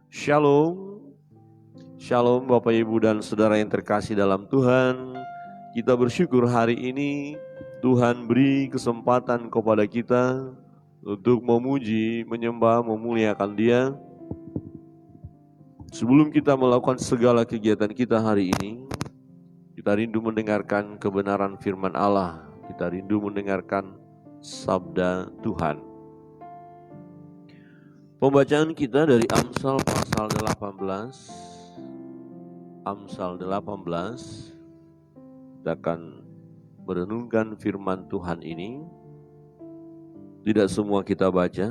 Shalom, Shalom Bapak Ibu dan Saudara yang terkasih dalam Tuhan. Kita bersyukur hari ini Tuhan beri kesempatan kepada kita untuk memuji, menyembah, memuliakan Dia. Sebelum kita melakukan segala kegiatan kita hari ini, kita rindu mendengarkan kebenaran firman Allah. Kita rindu mendengarkan sabda Tuhan. Pembacaan kita dari Amsal pasal 18. Amsal 18. Kita akan merenungkan firman Tuhan ini. Tidak semua kita baca,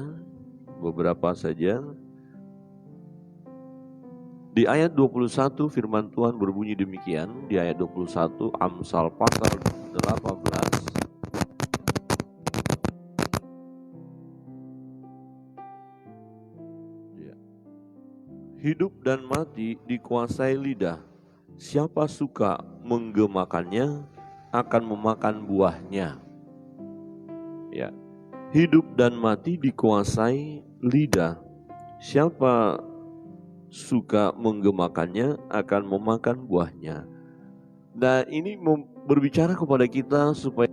beberapa saja. Di ayat 21 firman Tuhan berbunyi demikian. Di ayat 21 Amsal pasal 18. Hidup dan mati dikuasai lidah. Siapa suka menggemakannya akan memakan buahnya. Ya. Hidup dan mati dikuasai lidah. Siapa suka menggemakannya akan memakan buahnya. Nah, ini berbicara kepada kita supaya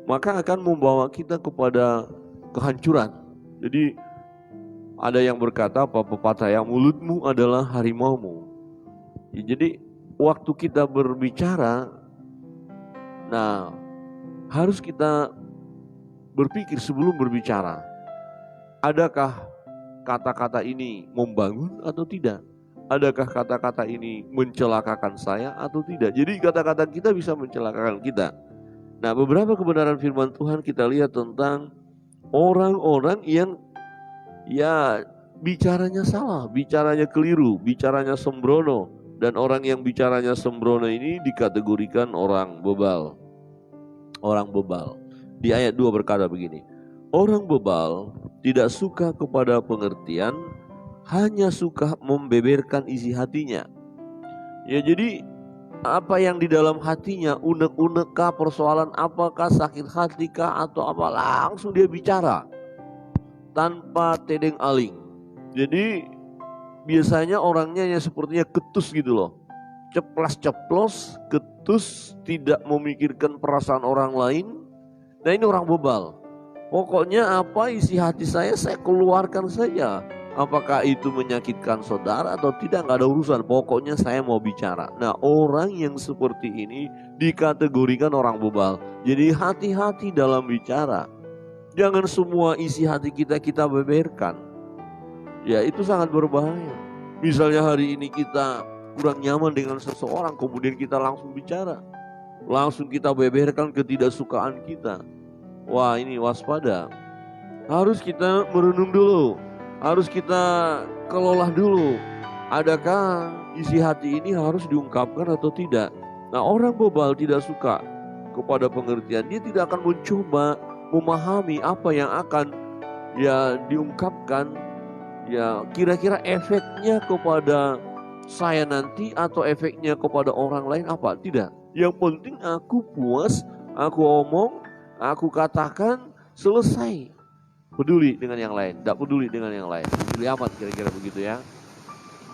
maka akan membawa kita kepada kehancuran. Jadi ada yang berkata apa pepatah yang mulutmu adalah harimaumu. Ya, jadi waktu kita berbicara, nah harus kita berpikir sebelum berbicara. Adakah kata-kata ini membangun atau tidak? Adakah kata-kata ini mencelakakan saya atau tidak? Jadi kata-kata kita bisa mencelakakan kita. Nah, beberapa kebenaran firman Tuhan kita lihat tentang orang-orang yang bicaranya salah, bicaranya keliru, bicaranya sembrono. Dan orang yang bicaranya sembrono ini dikategorikan orang bebal. Orang bebal. Di ayat 2 berkata begini, orang bebal tidak suka kepada pengertian, hanya suka membeberkan isi hatinya. Ya, jadi apa yang di dalam hatinya, unek-unek kah, persoalan apakah, sakit hati kah, atau apa, langsung dia bicara tanpa tedeng aling. Jadi biasanya orangnya yang sepertinya ketus gitu loh, ceplas-ceplos, ketus, tidak memikirkan perasaan orang lain. Nah, ini orang bebal. Pokoknya apa isi hati saya keluarkan saja. Apakah itu menyakitkan saudara atau tidak, nggak ada urusan. Pokoknya saya mau bicara. Nah, orang yang seperti ini dikategorikan orang bebal. Jadi hati-hati dalam bicara. Jangan semua isi hati kita beberkan. Ya, itu sangat berbahaya. Misalnya hari ini kita kurang nyaman dengan seseorang, kemudian kita langsung bicara. Langsung kita beberkan ketidaksukaan kita. Wah, ini waspada. Harus kita merenung dulu. Harus kita kelola dulu. Adakah isi hati ini harus diungkapkan atau tidak? Nah, orang bebal tidak suka kepada pengertian. Dia tidak akan mencoba memahami apa yang akan diungkapkan. Ya, kira-kira efeknya kepada saya nanti atau efeknya kepada orang lain apa? Tidak. Yang penting aku puas, aku omong, aku katakan, selesai. Peduli dengan yang lain, tidak peduli dengan yang lain. Peduli amat, kira-kira begitu ya.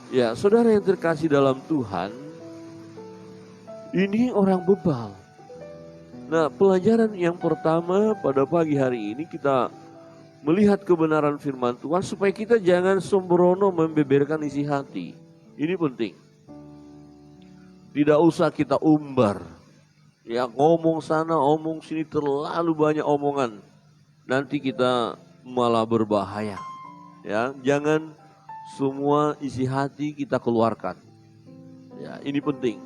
Ya, saudara yang terkasih dalam Tuhan, ini orang bebal. Nah, pelajaran yang pertama pada pagi hari ini kita melihat kebenaran firman Tuhan supaya kita jangan sembrono membeberkan isi hati. Ini penting. Tidak usah kita umbar. Ya, ngomong sana, omong sini, terlalu banyak omongan. Nanti kita malah berbahaya. Ya, jangan semua isi hati kita keluarkan. Ya, ini penting.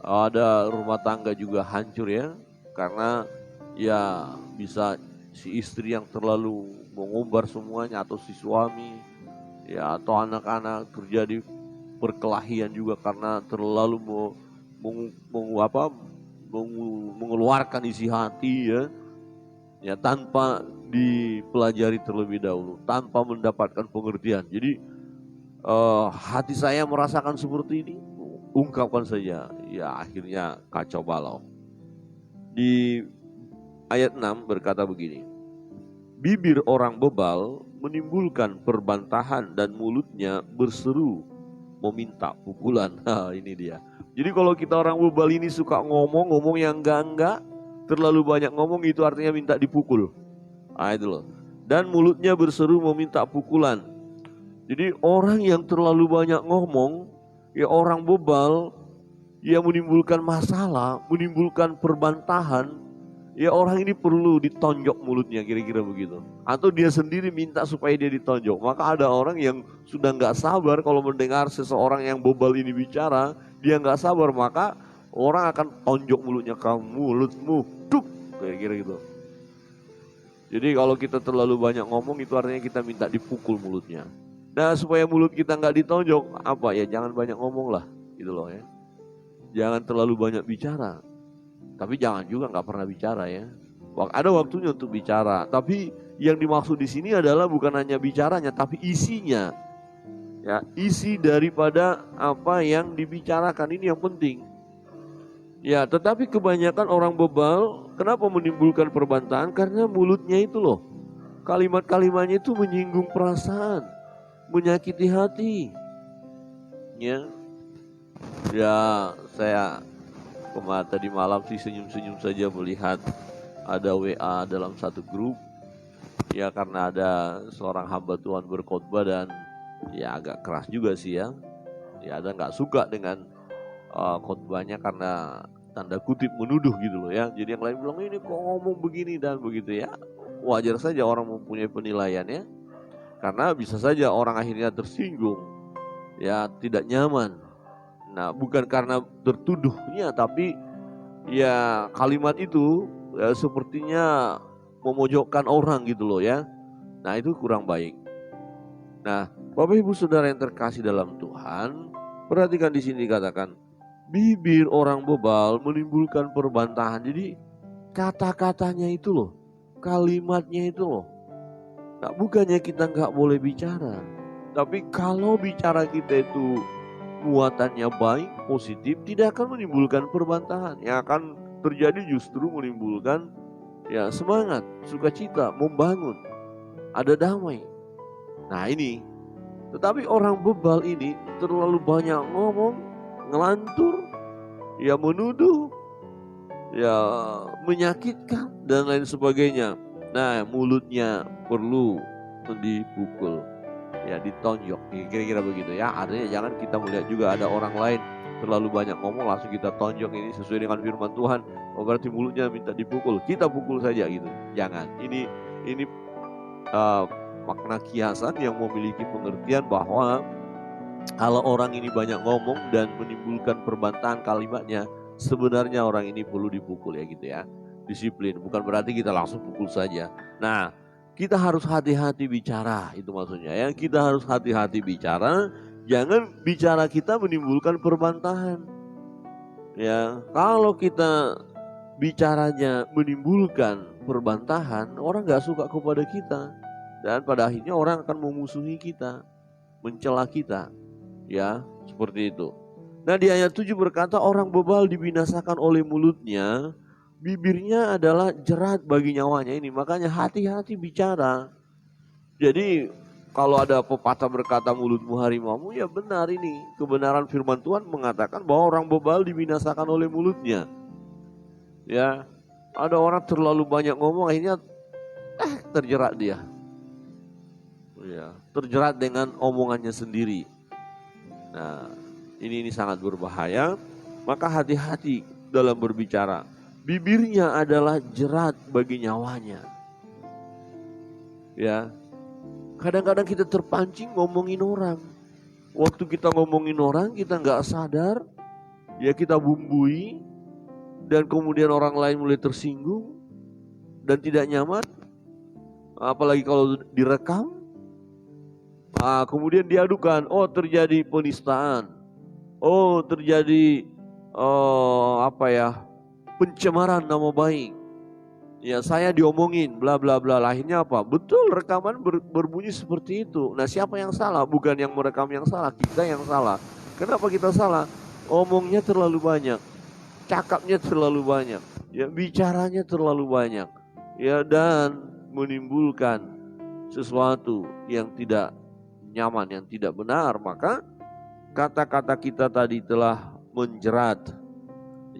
Ada rumah tangga juga hancur ya, karena ya bisa si istri yang terlalu mengumbar semuanya, atau si suami ya, atau anak-anak terjadi perkelahian juga karena terlalu mengeluarkan isi hati ya tanpa dipelajari terlebih dahulu tanpa mendapatkan pengertian. Jadi hati saya merasakan seperti ini, ungkapkan saja. Ya akhirnya kacau balau. Di ayat 6 berkata begini, bibir orang bebal menimbulkan perbantahan dan mulutnya berseru meminta pukulan. Nah, ini dia. Jadi kalau kita orang bebal ini suka ngomong yang enggak, terlalu banyak ngomong, itu artinya minta dipukul. Nah, itu loh. Dan mulutnya berseru meminta pukulan. Jadi orang yang terlalu banyak ngomong, ya orang bebal, yang menimbulkan masalah, menimbulkan perbantahan, ya orang ini perlu ditonjok mulutnya, kira-kira begitu. Atau dia sendiri minta supaya dia ditonjok. Maka ada orang yang sudah nggak sabar kalau mendengar seseorang yang bebal ini bicara, dia nggak sabar, maka orang akan tonjok mulutnya, kamu mulutmu, duk, kira-kira gitu. Jadi kalau kita terlalu banyak ngomong, itu artinya kita minta dipukul mulutnya. Nah supaya mulut kita nggak ditonjok, apa ya, jangan banyak ngomong lah, gitu loh ya. Jangan terlalu banyak bicara. Tapi jangan juga nggak pernah bicara ya. Ada waktunya untuk bicara. Tapi yang dimaksud di sini adalah bukan hanya bicaranya, tapi isinya. Ya, isi daripada apa yang dibicarakan ini yang penting. Ya, tetapi kebanyakan orang bebal, kenapa menimbulkan perbantahan? Karena mulutnya itu loh, kalimat-kalimatnya itu menyinggung perasaan, menyakiti hati. Ya, saya tadi malam sih senyum-senyum saja melihat ada WA dalam satu grup. Ya karena ada seorang hamba Tuhan berkhotbah dan ya agak keras juga sih ya. Ya ada nggak suka dengan khotbahnya karena tanda kutip menuduh gitu loh ya. Jadi yang lain bilang ini kok ngomong begini dan begitu ya. Wajar saja orang mempunyai penilaian ya. Karena bisa saja orang akhirnya tersinggung. Ya tidak nyaman. Nah bukan karena tertuduhnya, tapi ya kalimat itu ya, sepertinya memojokkan orang gitu loh ya. Nah itu kurang baik. Nah Bapak Ibu Saudara yang terkasih dalam Tuhan, perhatikan di sini dikatakan bibir orang bebal menimbulkan perbantahan. Jadi kata-katanya itu loh, kalimatnya itu loh. Nah bukannya kita nggak boleh bicara, tapi kalau bicara kita itu muatannya baik, positif, tidak akan menimbulkan perbantahan. Yang akan terjadi justru menimbulkan ya semangat, sukacita, membangun, ada damai. Nah ini, tetapi orang bebal ini terlalu banyak ngomong, ngelantur, ya menuduh, ya menyakitkan dan lain sebagainya. Nah mulutnya perlu dipukul, ya ditonjok, kira-kira begitu ya. Artinya jangan kita melihat juga ada orang lain terlalu banyak ngomong langsung kita tonjok, ini sesuai dengan firman Tuhan, oh berarti mulutnya minta dipukul, kita pukul saja gitu. Jangan. Ini makna kiasan yang memiliki pengertian bahwa kalau orang ini banyak ngomong dan menimbulkan perbantahan kalimatnya, sebenarnya orang ini perlu dipukul ya gitu ya. Disiplin, bukan berarti kita langsung pukul saja. Nah kita harus hati-hati bicara, itu maksudnya ya. Kita harus hati-hati bicara, jangan bicara kita menimbulkan perbantahan. Ya, kalau kita bicaranya menimbulkan perbantahan, orang nggak suka kepada kita dan pada akhirnya orang akan memusuhi kita, mencela kita. Ya, seperti itu. Nah, di ayat 7 berkata orang bebal dibinasakan oleh mulutnya, bibirnya adalah jerat bagi nyawanya. Ini makanya hati-hati bicara. Jadi kalau ada pepatah berkata mulutmu harimaumu, ya benar ini. Kebenaran firman Tuhan mengatakan bahwa orang bebal dibinasakan oleh mulutnya. Ya, ada orang terlalu banyak ngomong akhirnya terjerat dia. Ya, terjerat dengan omongannya sendiri. Nah, ini sangat berbahaya. Maka hati-hati dalam berbicara. Bibirnya adalah jerat bagi nyawanya. Ya, kadang-kadang kita terpancing ngomongin orang. Waktu kita ngomongin orang, kita nggak sadar, ya kita bumbui, dan kemudian orang lain mulai tersinggung dan tidak nyaman. Apalagi kalau direkam, kemudian diadukan, oh terjadi penistaan, oh terjadi pencemaran nama baik. Ya saya diomongin, bla bla bla. Akhirnya apa? Betul, rekaman berbunyi seperti itu. Nah siapa yang salah? Bukan yang merekam yang salah, kita yang salah. Kenapa kita salah? Omongnya terlalu banyak, cakapnya terlalu banyak, ya bicaranya terlalu banyak, ya dan menimbulkan sesuatu yang tidak nyaman, yang tidak benar. Maka kata-kata kita tadi telah menjerat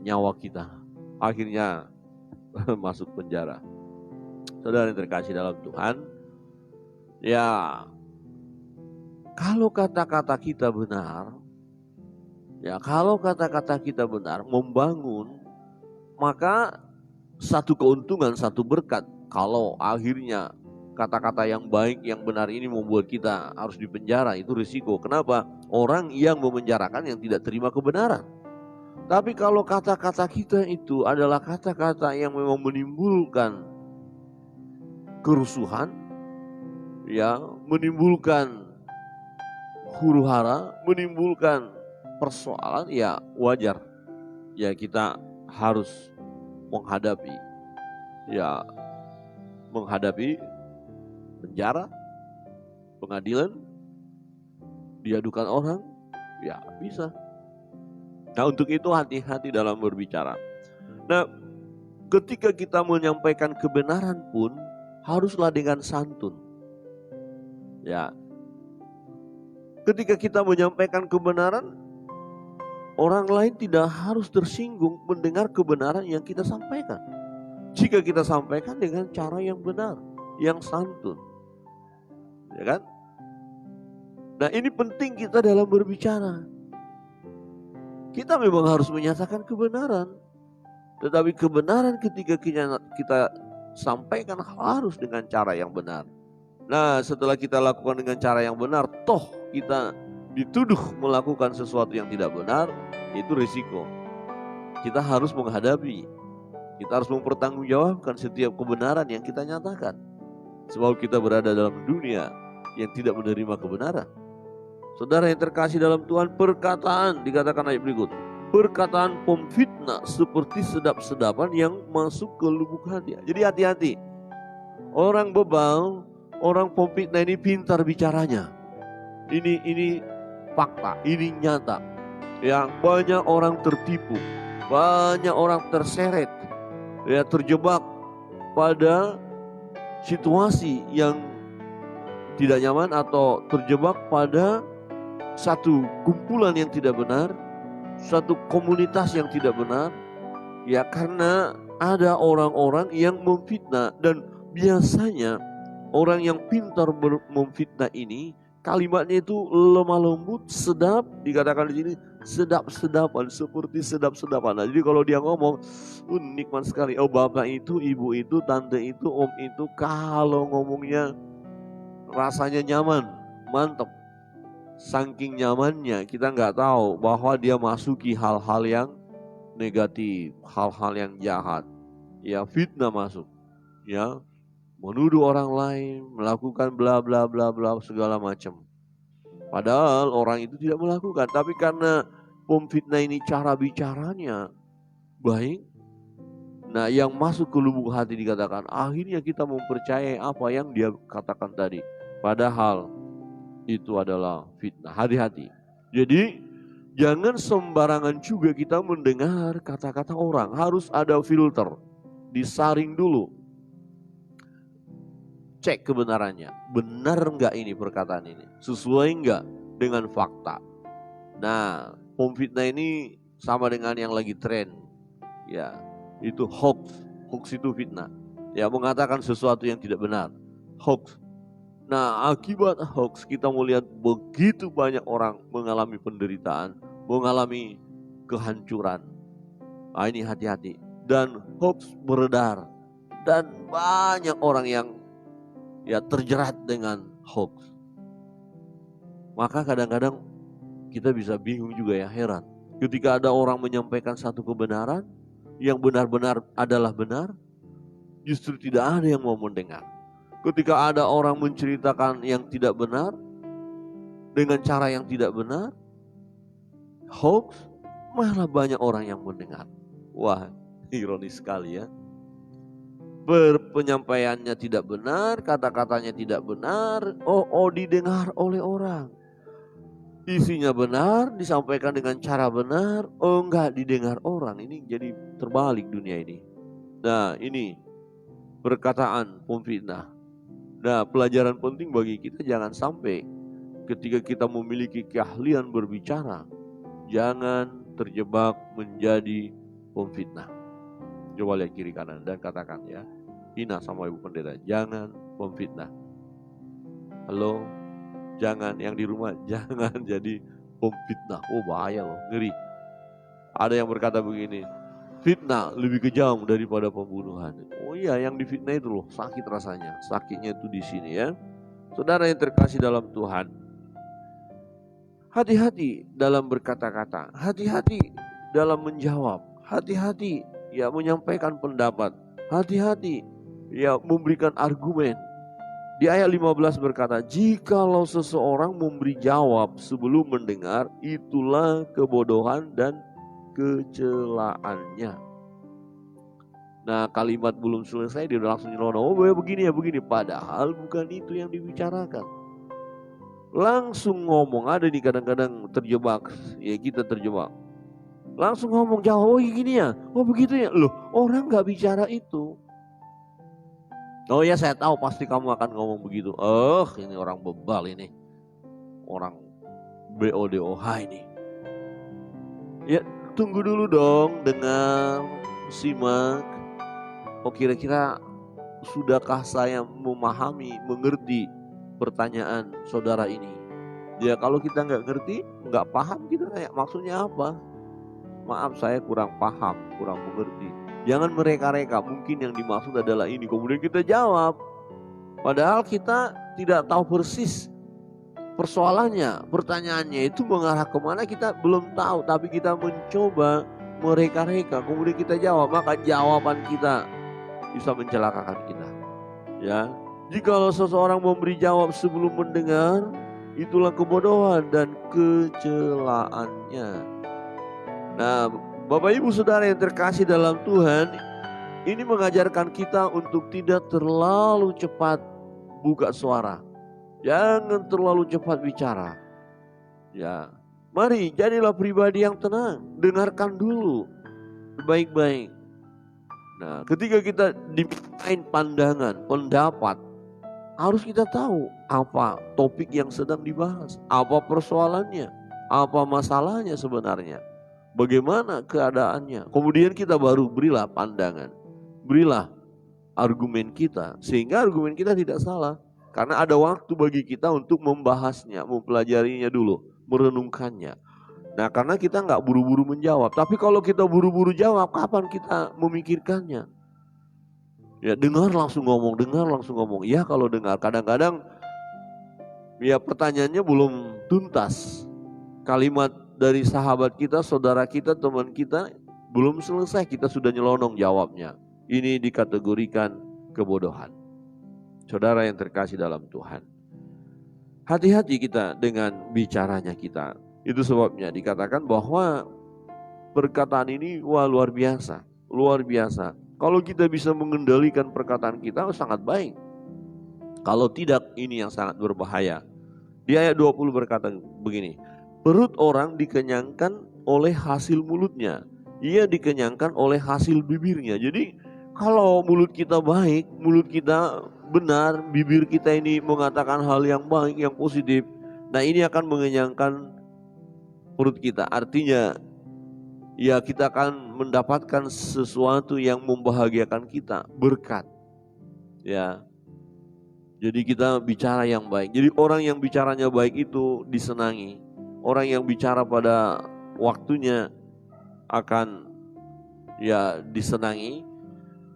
nyawa kita. Akhirnya masuk penjara. Saudara yang terkasih dalam Tuhan, ya kalau kata-kata kita benar, ya kalau kata-kata kita benar membangun, maka satu keuntungan, satu berkat. Kalau akhirnya kata-kata yang baik, yang benar ini membuat kita harus dipenjara, itu risiko. Kenapa? Orang yang memenjarakan yang tidak terima kebenaran. Tapi kalau kata-kata kita itu adalah kata-kata yang memang menimbulkan kerusuhan, ya, menimbulkan huru-hara, menimbulkan persoalan, ya wajar. Ya kita harus menghadapi, ya menghadapi penjara, pengadilan, diadukan orang, ya bisa. Nah untuk itu hati-hati dalam berbicara. Nah ketika kita menyampaikan kebenaran pun haruslah dengan santun. Ya, ketika kita menyampaikan kebenaran, orang lain tidak harus tersinggung mendengar kebenaran yang kita sampaikan. Jika kita sampaikan dengan cara yang benar, yang santun, ya kan? Nah ini penting kita dalam berbicara. Kita memang harus menyatakan kebenaran, tetapi kebenaran ketika kita sampaikan harus dengan cara yang benar. Nah setelah kita lakukan dengan cara yang benar, toh kita dituduh melakukan sesuatu yang tidak benar, itu risiko. Kita harus menghadapi, kita harus mempertanggungjawabkan setiap kebenaran yang kita nyatakan. Sebab kita berada dalam dunia yang tidak menerima kebenaran. Saudara yang terkasih dalam Tuhan, perkataan dikatakan ayat berikut, perkataan pemfitnah seperti sedap-sedapan yang masuk ke lubuk hati. Jadi hati-hati. Orang bebal, orang pemfitnah ini pintar bicaranya. Ini fakta, ini nyata. Yang banyak orang tertipu, banyak orang terseret, ya terjebak pada situasi yang tidak nyaman atau terjebak pada satu kumpulan yang tidak benar, satu komunitas yang tidak benar, ya karena ada orang-orang yang memfitnah. Dan biasanya orang yang pintar memfitnah ini kalimatnya itu lemah lembut, sedap, dikatakan di sini sedap-sedapan, seperti sedap-sedapan. Nah, jadi kalau dia ngomong, nikmat sekali. Oh bapak itu, ibu itu, tante itu, om itu, kalau ngomongnya rasanya nyaman, mantap. Saking nyamannya kita nggak tahu bahwa dia masuki hal-hal yang negatif, hal-hal yang jahat, ya fitnah masuk, ya menuduh orang lain, melakukan bla bla bla bla segala macam. Padahal orang itu tidak melakukan, tapi karena pemfitnah ini cara bicaranya baik, nah yang masuk ke lubuk hati dikatakan, akhirnya kita mempercayai apa yang dia katakan tadi. Padahal itu adalah fitnah. Hati-hati. Jadi jangan sembarangan juga kita mendengar kata-kata orang. Harus ada filter. Disaring dulu. Cek kebenarannya. Benar enggak ini perkataan ini? Sesuai enggak dengan fakta? Nah, pemfitnah ini sama dengan yang lagi tren. Ya, itu hoax. Hoax itu fitnah. Ya, mengatakan sesuatu yang tidak benar. Hoax. Nah akibat hoax kita melihat begitu banyak orang mengalami penderitaan, mengalami kehancuran. Nah ini hati-hati. Dan hoax beredar. Dan banyak orang yang ya terjerat dengan hoax. Maka kadang-kadang kita bisa bingung juga ya, heran. Ketika ada orang menyampaikan satu kebenaran yang benar-benar adalah benar, justru tidak ada yang mau mendengar. Ketika ada orang menceritakan yang tidak benar dengan cara yang tidak benar, hoax, malah banyak orang yang mendengar. Wah, ironis sekali ya. penyampaiannya tidak benar, kata-katanya tidak benar, didengar oleh orang. Isinya benar, disampaikan dengan cara benar, enggak didengar orang. Ini jadi terbalik dunia ini. Nah, ini perkataan pemfitnah. Nah, pelajaran penting bagi kita, jangan sampai ketika kita memiliki keahlian berbicara, jangan terjebak menjadi pemfitnah. Coba lihat kiri kanan dan katakan ya, hina sama ibu pendeta, jangan pemfitnah. Halo, jangan, yang di rumah jangan jadi pemfitnah. Oh bahaya loh, ngeri. Ada yang berkata begini, fitnah lebih kejam daripada pembunuhan. Oh iya, yang difitnah itu loh sakit rasanya. Sakitnya itu di sini ya. Saudara yang terkasih dalam Tuhan, hati-hati dalam berkata-kata, hati-hati dalam menjawab, hati-hati ya menyampaikan pendapat, hati-hati ya memberikan argumen. Di ayat 15 berkata, jikalau seseorang memberi jawab sebelum mendengar, itulah kebodohan dan kecelaannya. Nah, kalimat belum selesai dia udah langsung nyelonong, begini ya begini, padahal bukan itu yang dibicarakan. Langsung ngomong, ada nih kadang-kadang terjebak, ya kita terjebak. Langsung ngomong jawab, gini ya, begitu ya, loh orang gak bicara itu. Oh ya, saya tahu pasti kamu akan ngomong begitu. Ini orang bebal ini. Orang BODOH ini. Ya, tunggu dulu dong, dengar, simak. Kira-kira sudahkah saya memahami, mengerti pertanyaan saudara ini? Ya, kalau kita nggak ngerti, nggak paham, kita kayak maksudnya apa? Maaf, saya kurang paham, kurang mengerti. Jangan mereka-reka, mungkin yang dimaksud adalah ini, kemudian kita jawab. Padahal kita tidak tahu persis persoalannya, pertanyaannya itu mengarah kemana kita belum tahu. Tapi kita mencoba mereka-reka, kemudian kita jawab, maka jawaban kita bisa mencelakakan kita. Ya, jikalau seseorang memberi jawab sebelum mendengar, itulah kebodohan dan kecelaannya. Nah, Bapak Ibu Saudara yang terkasih dalam Tuhan, ini mengajarkan kita untuk tidak terlalu cepat buka suara. Jangan terlalu cepat bicara. Ya, mari jadilah pribadi yang tenang, dengarkan dulu baik-baik. Nah, ketika kita dimintain pandangan, pendapat, harus kita tahu apa topik yang sedang dibahas, apa persoalannya, apa masalahnya sebenarnya, bagaimana keadaannya. Kemudian kita baru berilah pandangan, berilah argumen kita, sehingga argumen kita tidak salah. Karena ada waktu bagi kita untuk membahasnya, mempelajarinya dulu, merenungkannya. Nah, karena kita nggak buru-buru menjawab. Tapi kalau kita buru-buru jawab, kapan kita memikirkannya? Ya, dengar langsung ngomong, dengar langsung ngomong. Ya, kalau dengar, kadang-kadang ya pertanyaannya belum tuntas. Kalimat dari sahabat kita, saudara kita, teman kita belum selesai, kita sudah nyelonong jawabnya. Ini dikategorikan kebodohan. Saudara yang terkasih dalam Tuhan, hati-hati kita dengan bicaranya kita. Itu sebabnya dikatakan bahwa perkataan ini luar biasa, luar biasa. Kalau kita bisa mengendalikan perkataan kita sangat baik. Kalau tidak, ini yang sangat berbahaya. Di ayat 20 berkata begini, perut orang dikenyangkan oleh hasil mulutnya, ia dikenyangkan oleh hasil bibirnya. Jadi kalau mulut kita baik, mulut kita benar, bibir kita ini mengatakan hal yang baik, yang positif, nah ini akan mengenyangkan perut kita. Artinya ya kita akan mendapatkan sesuatu yang membahagiakan kita, berkat. Ya, jadi kita bicara yang baik. Jadi orang yang bicaranya baik itu disenangi. Orang yang bicara pada waktunya akan ya disenangi.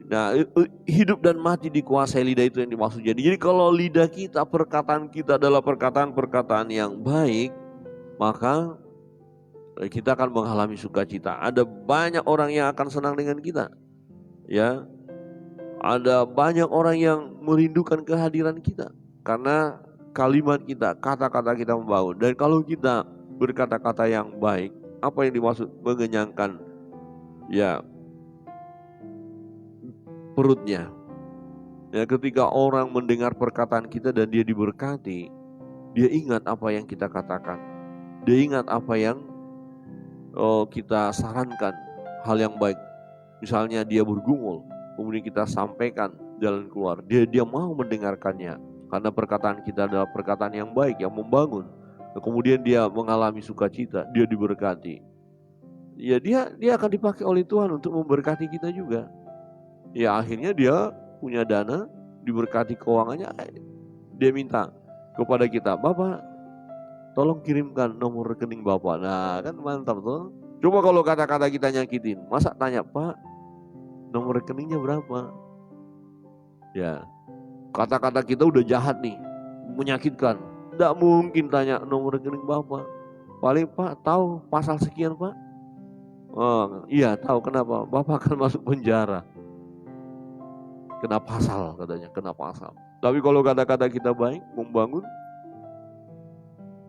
Nah, hidup dan mati dikuasai lidah, itu yang dimaksud. Jadi kalau lidah kita, perkataan kita adalah perkataan-perkataan yang baik, maka kita akan mengalami sukacita. Ada banyak orang yang akan senang dengan kita. Ya, ada banyak orang yang merindukan kehadiran kita karena kalimat kita, kata-kata kita membangun. Dan kalau kita berkata-kata yang baik, apa yang dimaksud mengenyangkan ya perutnya, Ya, ketika orang mendengar perkataan kita dan dia diberkati, dia ingat apa yang kita katakan. Dia ingat apa yang kita sarankan, hal yang baik. Misalnya dia bergumul, kemudian kita sampaikan jalan keluar. Dia mau mendengarkannya karena perkataan kita adalah perkataan yang baik, yang membangun. Kemudian dia mengalami sukacita, dia diberkati. Ya, dia akan dipakai oleh Tuhan untuk memberkati kita juga. Ya, akhirnya dia punya dana, diberkati keuangannya, dia minta kepada kita, Bapak, tolong kirimkan nomor rekening Bapak. Nah, kan mantap tuh. Coba kalau kata-kata kita nyakitin, masa tanya, Pak, nomor rekeningnya berapa? Ya, kata-kata kita udah jahat nih, menyakitkan. Tidak mungkin tanya nomor rekening Bapak. Paling, Pak, tahu pasal sekian, Pak? Oh, iya tahu, kenapa? Bapak akan masuk penjara. Kena pasal katanya, kena pasal. Tapi kalau kata-kata kita baik, membangun,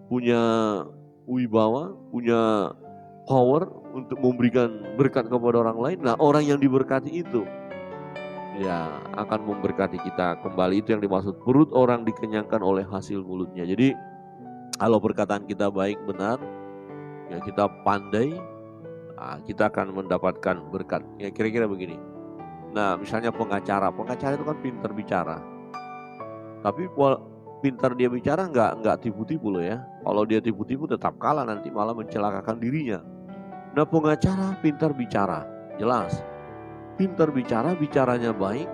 punya wibawa, punya power untuk memberikan berkat kepada orang lain. Nah, orang yang diberkati itu ya akan memberkati kita kembali. Itu yang dimaksud perut orang dikenyangkan oleh hasil mulutnya. Jadi kalau perkataan kita baik, benar, ya kita pandai, kita akan mendapatkan berkat. Ya kira-kira begini. Nah, misalnya pengacara itu kan pintar bicara. Tapi pintar dia bicara nggak tipu-tipu loh ya. Kalau dia tipu-tipu tetap kalah, nanti malah mencelakakan dirinya. Nah, pengacara pintar bicara, jelas. Pintar bicara, bicaranya baik,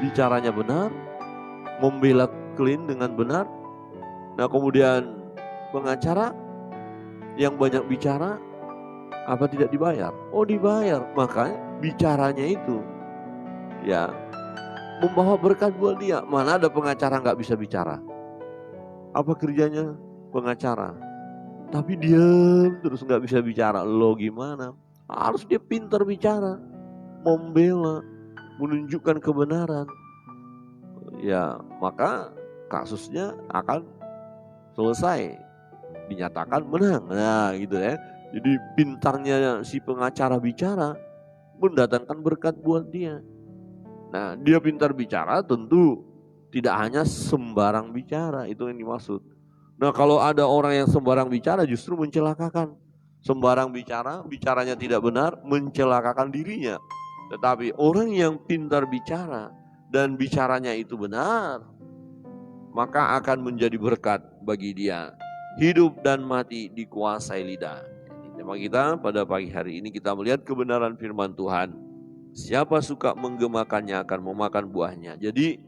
bicaranya benar, membela klien dengan benar. Nah, kemudian pengacara yang banyak bicara, apa tidak dibayar? Oh, dibayar. Makanya bicaranya itu ya membawa berkat buat dia. Mana ada pengacara nggak bisa bicara? Apa kerjanya pengacara? Tapi diam terus nggak bisa bicara. Lo gimana? Harus dia pintar bicara, membela, menunjukkan kebenaran. Ya, maka kasusnya akan selesai, dinyatakan menang. Nah, gitu ya. Jadi pintarnya si pengacara bicara mendatangkan berkat buat dia. Nah, dia pintar bicara tentu tidak hanya sembarang bicara, itu yang dimaksud. Nah, kalau ada orang yang sembarang bicara justru mencelakakan. Sembarang bicara, bicaranya tidak benar, mencelakakan dirinya. Tetapi orang yang pintar bicara dan bicaranya itu benar, maka akan menjadi berkat bagi dia. Hidup dan mati dikuasai lidah. Tema kita pada pagi hari ini kita melihat kebenaran firman Tuhan. Siapa suka menggemakannya akan memakan buahnya. Jadi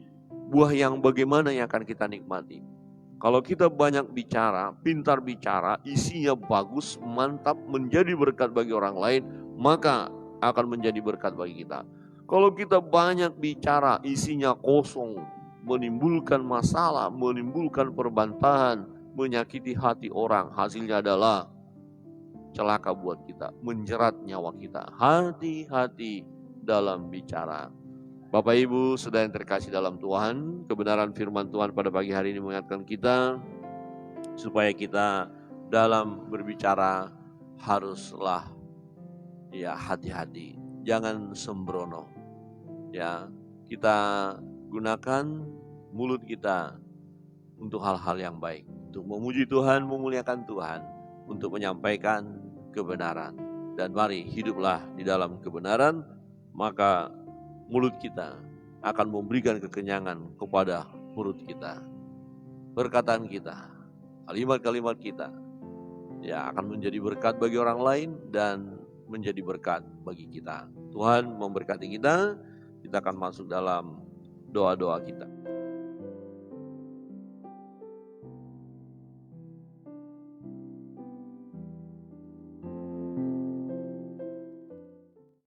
buah yang bagaimana yang akan kita nikmati? Kalau kita banyak bicara, pintar bicara, isinya bagus, mantap, menjadi berkat bagi orang lain, maka akan menjadi berkat bagi kita. Kalau kita banyak bicara, isinya kosong, menimbulkan masalah, menimbulkan perbantahan, menyakiti hati orang, hasilnya adalah celaka buat kita, menjerat nyawa kita. Hati-hati dalam bicara. Bapak Ibu saudara yang terkasih dalam Tuhan, kebenaran firman Tuhan pada pagi hari ini mengingatkan kita supaya kita dalam berbicara haruslah ya hati-hati, jangan sembrono. Ya, kita gunakan mulut kita untuk hal-hal yang baik, untuk memuji Tuhan, memuliakan Tuhan, untuk menyampaikan kebenaran. Dan mari hiduplah di dalam kebenaran, maka mulut kita akan memberikan kekenyangan kepada perut kita. Perkataan kita, kalimat-kalimat kita ya akan menjadi berkat bagi orang lain dan menjadi berkat bagi kita. Tuhan memberkati kita. Kita akan masuk dalam doa-doa kita.